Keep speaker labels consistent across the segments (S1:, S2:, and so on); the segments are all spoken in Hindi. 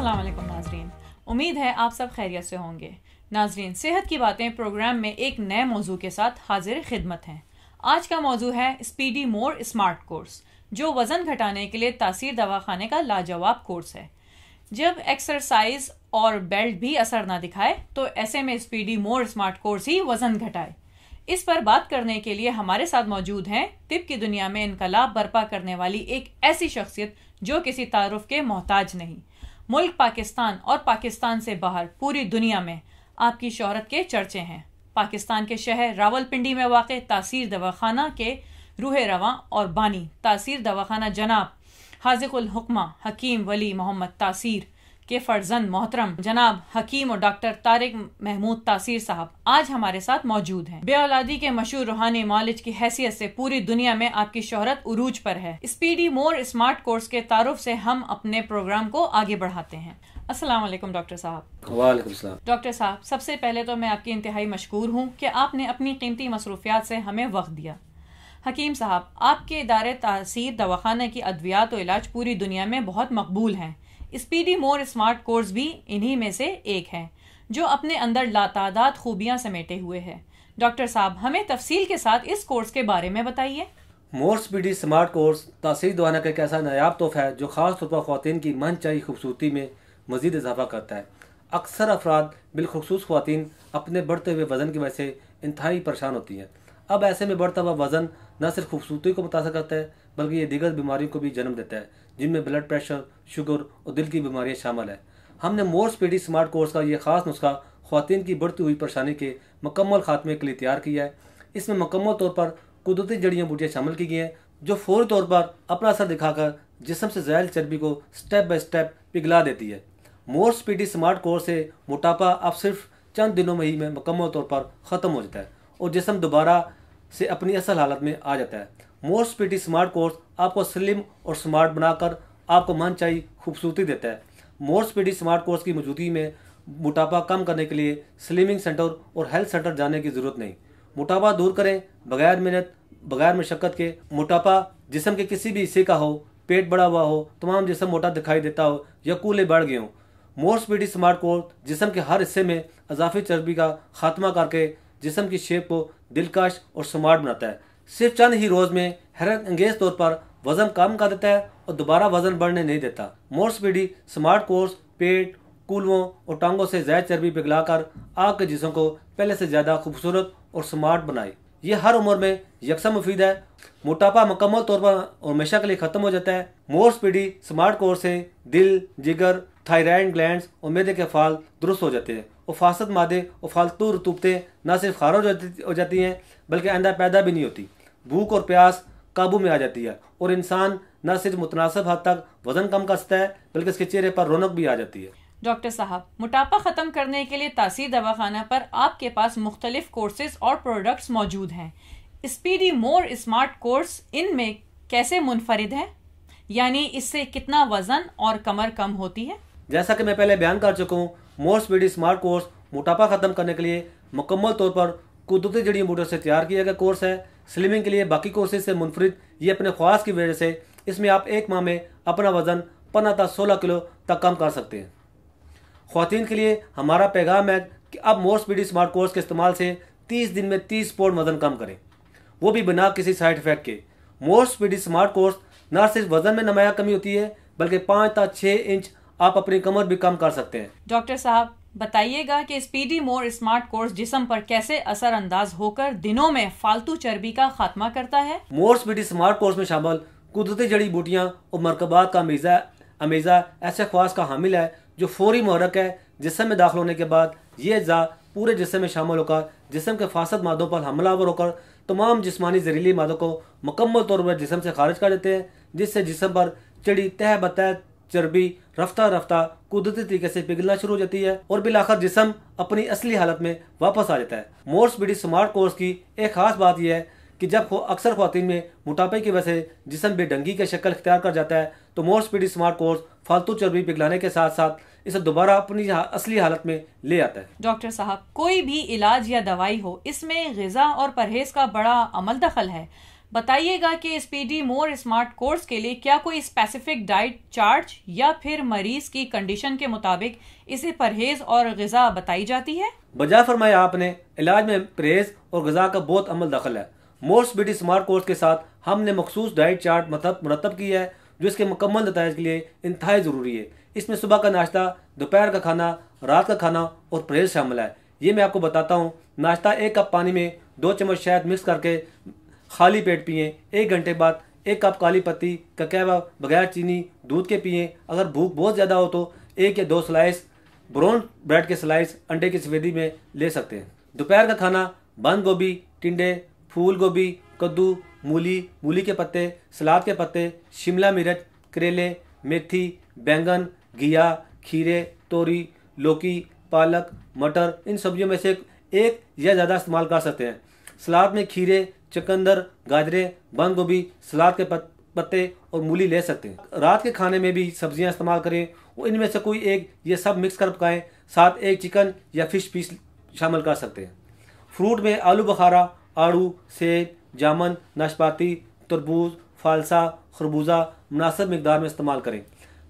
S1: अस्सलाम वालेकुम नाजरीन, उम्मीद है आप सब खैरियत से होंगे। नाजरीन, सेहत की बातें प्रोग्राम में एक नए मौजू के साथ हाजिर खिदमत हैं। आज का मौजू है स्पीडी मोर स्मार्ट कोर्स, जो वज़न घटाने के लिए तासीर दवाखाने का लाजवाब कोर्स है। जब एक्सरसाइज और बेल्ट भी असर ना दिखाए तो ऐसे में स्पीडी मोर स्मार्ट कोर्स ही वज़न घटाए। इस पर बात करने के लिए हमारे साथ मौजूद हैं तिब की दुनिया में इनकलाब बर्पा करने वाली एक ऐसी शख्सियत जो किसी तारुफ के मोहताज नहीं। मुल्क पाकिस्तान और पाकिस्तान से बाहर पूरी दुनिया में आपकी शोहरत के चर्चे हैं। पाकिस्तान के शहर रावलपिंडी में वाक़ तासीर दवाखाना के रूह रवां और बानी तासीर दवाखाना जनाब हाज़िकुल हुक्मा हकीम वली मोहम्मद तासीर के फर्जंद मोहतरम जनाब हकीम और डॉक्टर तारिक महमूद तासीर साहब आज हमारे साथ मौजूद हैं। बेऔलादी के मशहूर रूहानी मौलिज की हैसियत से पूरी दुनिया में आपकी शोहरत उरूज पर है। स्पीडी मोर स्मार्ट कोर्स के तारुफ से हम अपने प्रोग्राम को आगे बढ़ाते हैं। अस्सलाम वालेकुम डॉक्टर साहब।
S2: वालेकुम सलाम।
S1: डॉक्टर साहब, सबसे पहले तो मैं आपकी इंतहाई मशकूर हूँ कि आपने अपनी कीमती मसरूफियात से हमें वक्त दिया। हकीम साहब, आपके इदारे तासीर दवाखाना की अद्वियात और इलाज पूरी दुनिया में बहुत मकबूल हैं। स्पीडी मोर स्मार्ट कोर्स भी इन्हीं में से एक है, जो अपने अंदर लातादाद खूबियां समेटे हुए है। डॉक्टर साहब, हमें तफसील के साथ इस कोर्स के बारे में बताइए।
S2: मोर स्पीडी स्मार्ट कोर्स तासीर दवाखाना का एक ऐसा नायाब तोहफा है जो खास तौर पर ख़वातीन की मनचाही खूबसूरती में मजीद इजाफा करता है। अक्सर अफराद बिलखुसूस ख़वातीन अपने बढ़ते हुए वज़न की वजह से इंतहाई परेशान होती हैं। अब ऐसे में बढ़ता हुआ वज़न न सिर्फ खूबसूरती को मुतासर करता है बल्कि ये दीगर बीमारियों को भी जन्म देता है, जिनमें ब्लड प्रेशर, शुगर और दिल की बीमारियां शामिल है। हमने मोर स्पीडी स्मार्ट कोर्स का ये खास नुस्खा ख़वातीन की बढ़ती हुई परेशानी के मुकम्मल खात्मे के लिए तैयार किया है। इसमें मुकम्मल तौर पर कुदरती जड़ियाँ बूटियाँ शामिल की गई हैं जो फौरी तौर पर अपना असर दिखाकर जिस्म से ज़ायल चर्बी को स्टेप बाय स्टेप पिघला देती है। मोर स्पीडी स्मार्ट कोर्स से मोटापा अब सिर्फ चंद दिनों में ही में मुकम्मल तौर पर ख़त्म हो जाता है और जिस्म दोबारा से अपनी असल हालत में आ जाता है। मोर स्पीडी स्मार्ट कोर्स आपको स्लिम और स्मार्ट बनाकर आपको मनचाही खूबसूरती देता है। मोर स्पीडी स्मार्ट कोर्स की मौजूदगी में मोटापा कम करने के लिए स्लिमिंग सेंटर और हेल्थ सेंटर जाने की ज़रूरत नहीं। मोटापा दूर करें बगैर मेहनत, बगैर मशक्क़त के। मोटापा जिस्म के किसी भी हिस्से का हो, पेट बड़ा हुआ हो, तमाम जिस्म मोटा दिखाई देता हो या कूल्हे बढ़ गए हों, मोर स्पीडी स्मार्ट कोर्स जिस्म के हर हिस्से में अजाफी चर्बी का खात्मा करके जिस्म की शेप को दिलकश और स्मार्ट बनाता है। सिर्फ चंद ही रोज़ में हैरत अंगेज तौर पर वज़न कम कर देता है और दोबारा वज़न बढ़ने नहीं देता। मोर स्पीडी स्मार्ट कोर्स पेट, कूल्हों और टांगों से ज़ायद चर्बी पिघलाकर आपके जिस्म को पहले से ज़्यादा खूबसूरत और स्मार्ट बनाए। ये हर उम्र में यकसा मुफीद है। मोटापा मुकम्मल तौर पर और हमेशा के लिए ख़त्म हो जाता है। मोर स्पीडी स्मार्ट कोर्स से दिल, जिगर, थायराइड ग्लैंड्स और मैदे के फाल दुरुस्त हो जाते हैं और फासद मादे और फालतू रतूबतें न सिर्फ खारिज हो जाती हैं बल्कि आइंदा पैदा भी नहीं होती। भूख और प्यास काबू में आ जाती है और इंसान न सिर्फ मुतनासिब हद तक वज़न कम कर सकता है बल्कि उसके चेहरे पर रौनक भी आ जाती है।
S1: डॉक्टर साहब, मोटापा ख़त्म करने के लिए तासीर दवाखाना पर आपके पास मुख्तलिफ कोर्सेज और प्रोडक्ट्स मौजूद हैं। स्पीडी मोर स्मार्ट कोर्स इनमें कैसे मुनफरिद है, यानी इससे कितना वज़न और कमर कम होती है?
S2: जैसा कि मैं पहले बयान कर चुका हूँ, मोर स्पीडी स्मार्ट कोर्स मोटापा ख़त्म करने के लिए मुकम्मल तौर पर कुदरती जड़ी बूटियों से तैयार किया गया कोर्स है। स्लिमिंग के लिए बाकी कोर्सेज से मुनफरिद ये अपने ख्वास की वजह से इसमें आप एक माह में अपना वज़न 15 से 16 किलो तक कम कर सकते हैं। ख्वातीन के लिए हमारा पैगाम है कि अब मोर स्पीडी स्मार्ट कोर्स के इस्तेमाल से 30 दिन में 30 पाउंड वज़न कम करें, वो भी बिना किसी साइड इफेक्ट के। मोर स्पीडी स्मार्ट कोर्स न सिर्फ वज़न में नुमाया कमी होती है बल्कि 5 से 6 इंच आप अपनी कमर भी कम कर सकते हैं।
S1: डॉक्टर साहब, बताइएगा कि स्पीडी मोर स्मार्ट कोर्स जिस्म पर कैसे असर अंदाज होकर दिनों में फालतू चर्बी का खात्मा करता है।
S2: मोर स्पीडी स्मार्ट कोर्स में शामिल कुदरती जड़ी बूटियाँ और मरकबात का अमेज़ा ऐसे ख्वास का हामिल है जो फौरी मुहर्रक है। जिस्म में दाखिल होने के बाद ये अज़ा पूरे जिस्म में शामिल होकर जिस्म के फासद मादों पर हमलावर होकर तमाम जिस्मानी जहरीली मादों को मुकम्मल तौर पर जिस्म से खारिज कर देते हैं, जिससे जिस्म पर चढ़ी तह बतह चर्बी रफ्ता रफ्ता कुदरती तरीके से पिघलना शुरू हो जाती है और बिलाखिर जिस्म अपनी असली हालत में वापस आ जाता है। मोर स्पीडी स्मार्ट कोर्स की एक खास बात यह है कि जब अक्सर ख्वातीन में मोटापे की वजह से जिस्म बेढंगी की शक्ल इख्तियार कर जाता है तो मोर स्पीडी स्मार्ट कोर्स फालतू चर्बी पिघलाने के साथ साथ इसे दोबारा अपनी असली हालत में ले आता है।
S1: डॉक्टर साहब, कोई भी इलाज या दवाई हो, इसमें ग़िज़ा और परहेज का बड़ा अमल दखल है। बताइएगा कि स्पीडी मोर स्मार्ट कोर्स के लिए क्या कोई स्पेसिफिक डाइट चार्ट या फिर मरीज की कंडीशन के मुताबिक इसे परहेज और ग़िज़ा बताई जाती है।
S2: बजा फरमाया आपने, इलाज में परहेज और ग़िज़ा का बहुत अमल दखल है। मोर स्पीडी स्मार्ट कोर्स के साथ हमने मखसूस डाइट चार्ट मुरतब किया है जो इसके मुकम्मल नताइज के लिए इंतहाई ज़रूरी है। इसमें सुबह का नाश्ता, दोपहर का खाना, रात का खाना और परहेज शामिल है। ये मैं आपको बताता हूँ। नाश्ता 1 कप पानी में 2 चम्मच शहद मिक्स करके खाली पेट पिएं। 1 घंटे बाद 1 कप काली पत्ती का कहवा बगैर चीनी दूध के पिएं। अगर भूख बहुत ज़्यादा हो तो 1 या 2 स्लाइस ब्राउन ब्रेड के स्लाइस अंडे की सफेदी में ले सकते हैं। दोपहर का खाना बंद गोभी, टिंडे, फूल गोभी, कद्दू, मूली के पत्ते, सलाद के पत्ते, शिमला मिर्च, करेले, मेथी, बैंगन, घिया, खीरे, तोरी, लौकी, पालक, मटर, इन सब्जियों में से एक या ज़्यादा इस्तेमाल कर सकते हैं। सलाद में खीरे, चुकंदर, गाजरें, बंद गोभी, सलाद के पत्ते और मूली ले सकते हैं। रात के खाने में भी सब्जियां इस्तेमाल करें और इनमें से कोई एक ये सब मिक्स कर पकाएं। साथ एक चिकन या फिश पीस शामिल कर सकते हैं। फ्रूट में आलू बुखारा, आड़ू, सेब, जामुन, नाशपाती, तरबूज, फालसा, खरबूजा मुनासिब मिकदार में इस्तेमाल करें।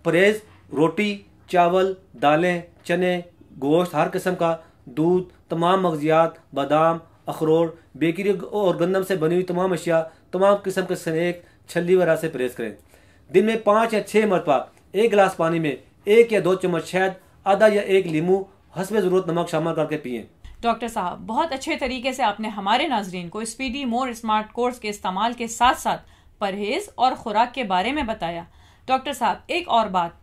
S2: परहेज रोटी, चावल, दालें, चने, गोश्त हर किस्म का, दूध, तमाम मगजियात, बादाम, अखरोट, बेकरी और गंदम से बनी हुई तमाम अशिया, तमाम किस्म के स्नैक, छल्ली वगैरह से परहेज करें। दिन में 5 या 6 मरतबा 1 गिलास पानी में 1 या 2 चम्मच शहद, आधा या 1 लीमू, हस्बे ज़रूरत नमक शामिल करके पिएं।
S1: डॉक्टर साहब, बहुत अच्छे तरीके से आपने हमारे नाजरीन को स्पीडी मोर स्मार्ट कोर्स के इस्तेमाल के साथ साथ परहेज और खुराक के बारे में बताया। डॉक्टर साहब, एक और बात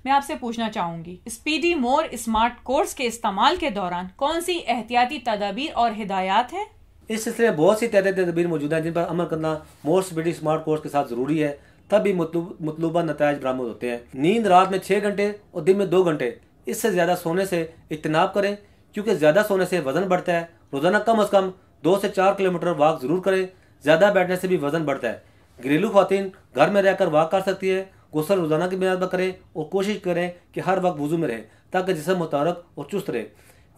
S1: मैं आपसे पूछना चाहूंगी, स्पीडी मोर स्मार्ट कोर्स के इस्तेमाल के दौरान कौन सी एहतियाती तदाबीर और हिदायत है?
S2: इस सिलसिले में बहुत सी एहतियाती तदाबीर मौजूद हैं जिन पर अमल करना मोर स्पीडी स्मार्ट कोर्स के साथ ज़रूरी है, तभी मतलूबा नताइज बरामद होते हैं। नींद रात में 6 घंटे और दिन में 2 घंटे, इससे ज़्यादा सोने से इज्तनाब करें क्योंकि ज़्यादा सोने से वज़न बढ़ता है। रोज़ाना कम अज़ कम 2 से 4 किलोमीटर वॉक ज़रूर करें। ज़्यादा बैठने से भी वज़न बढ़ता है। घरेलू ख़वातीन घर में रहकर वॉक कर सकती है। गुस्ल रोज़ाना की बुनियाद पर करें और कोशिश करें कि हर वक्त वुज़ू में रहे ताकि जिस्म मुतारक और चुस्त रहे।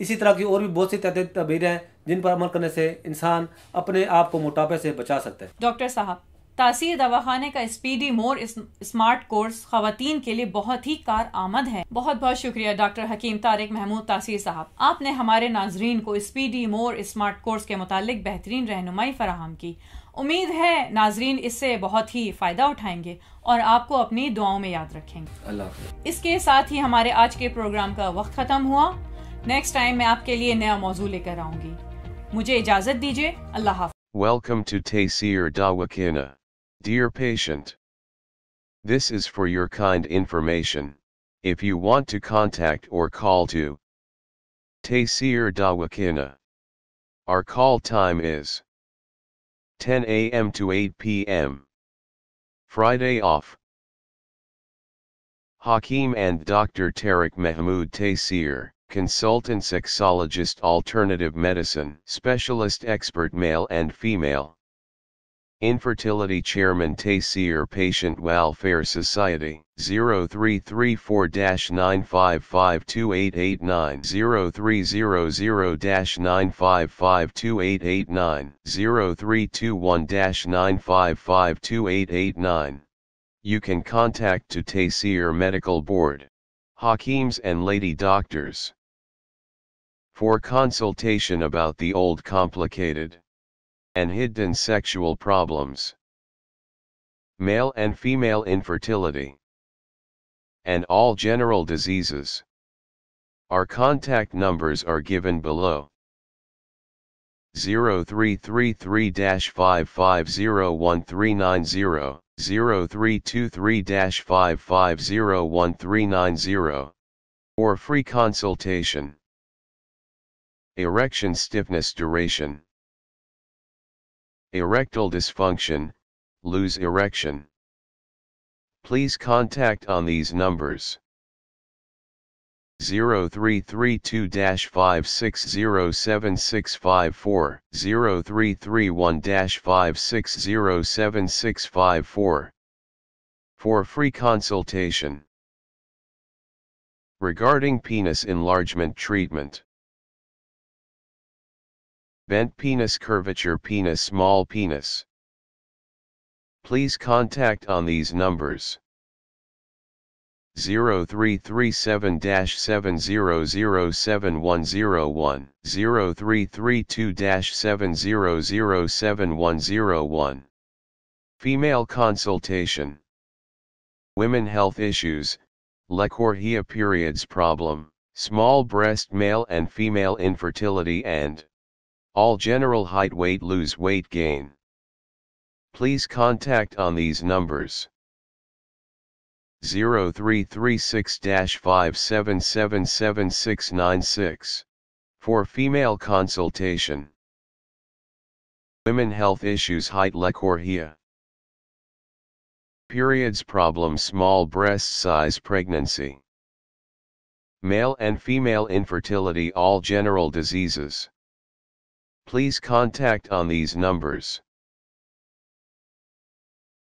S2: इसी तरह की और भी बहुत सी तदबीरें हैं जिन पर अमल करने से इंसान अपने आप को मोटापे से बचा सकता है।
S1: डॉक्टर साहब, तासीर दवाखाने का स्पीडी मोर स्मार्ट कोर्स खवातीन के लिए बहुत ही कार आमद है। बहुत बहुत शुक्रिया डॉक्टर हकीम तारिक महमूद तासीर साहब, आपने हमारे नाजरीन को स्पीडी मोर स्मार्ट कोर्स के मुतालिक बेहतरीन रहनुमाई फराहम की। उम्मीद है नाजरीन इससे बहुत ही फायदा उठाएंगे और आपको अपनी दुआओं में याद रखेंगे।
S2: अल्लाह।
S1: इसके साथ ही हमारे आज के प्रोग्राम का वक्त खत्म हुआ। नेक्स्ट टाइम मैं आपके लिए नया मौजू लेकर आऊंगी। मुझे इजाजत दीजिए। अल्लाह हाफ़िज़।
S3: Welcome to Taysir Dawakina. Dear patient, this is for your kind information. If you want to contact or call to Taysir Dawakina, our call time is 10 a.m. to 8 p.m. Friday off. Hakeem and Dr. Tariq Mahmood Taysir, consultant sexologist, alternative medicine specialist, expert male and female. Infertility chairman, Taysir Patient Welfare Society, 0334-9552889, 0300-9552889, 0321-9552889. You can contact to Taysir Medical Board, Hakeems and lady doctors for consultation about the old, complicated and hidden sexual problems, male and female infertility, and all general diseases. Our contact numbers are given below. 0333-5501390, 0323-5501390, or free consultation. Erection stiffness, duration, erectile dysfunction, lose erection. Please contact on these numbers: 0332-5607654, 0331-5607654, for free consultation. Regarding penis enlargement treatment, bent penis, curvature penis, small penis, Please contact on these numbers: 0337-7007101, 0332-7007101. Female consultation. Women health issues, leukorrhea, periods problem, small breast, male and female infertility, and all general height, weight, lose weight gain. Please contact on these numbers: 0336-5777696 for female consultation. Women health issues, height, leukorrhea, periods problem, small breast size, pregnancy, male and female infertility, all general diseases. Please contact on these numbers: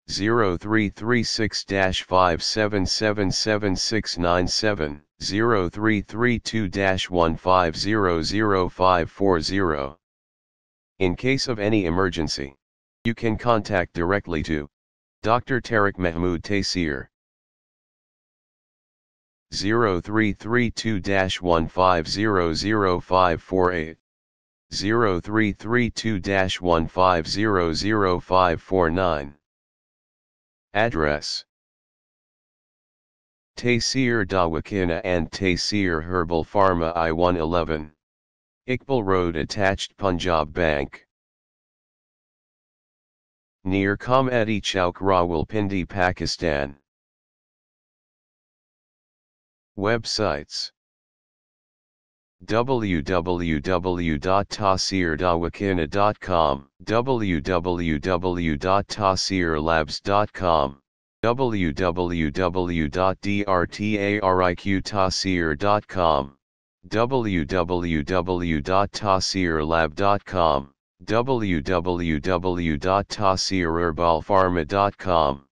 S3: 0336-5777697, 0332-1500540. In case of any emergency, you can contact directly to Dr. Tariq Mahmood Taseer. 0332-1500548, 0332-1500549. Address: Taseer Dawakana and Taseer Herbal Pharma, I-111, Iqbal Road, attached Punjab Bank, near Comedy Chowk, Rawalpindi, Pakistan. Websites: www.taseerdawakana.com, www.taseerlabs.com, www.drtariqtaseer.com, www.taseerlab.com, www.taseerherbalpharma.com.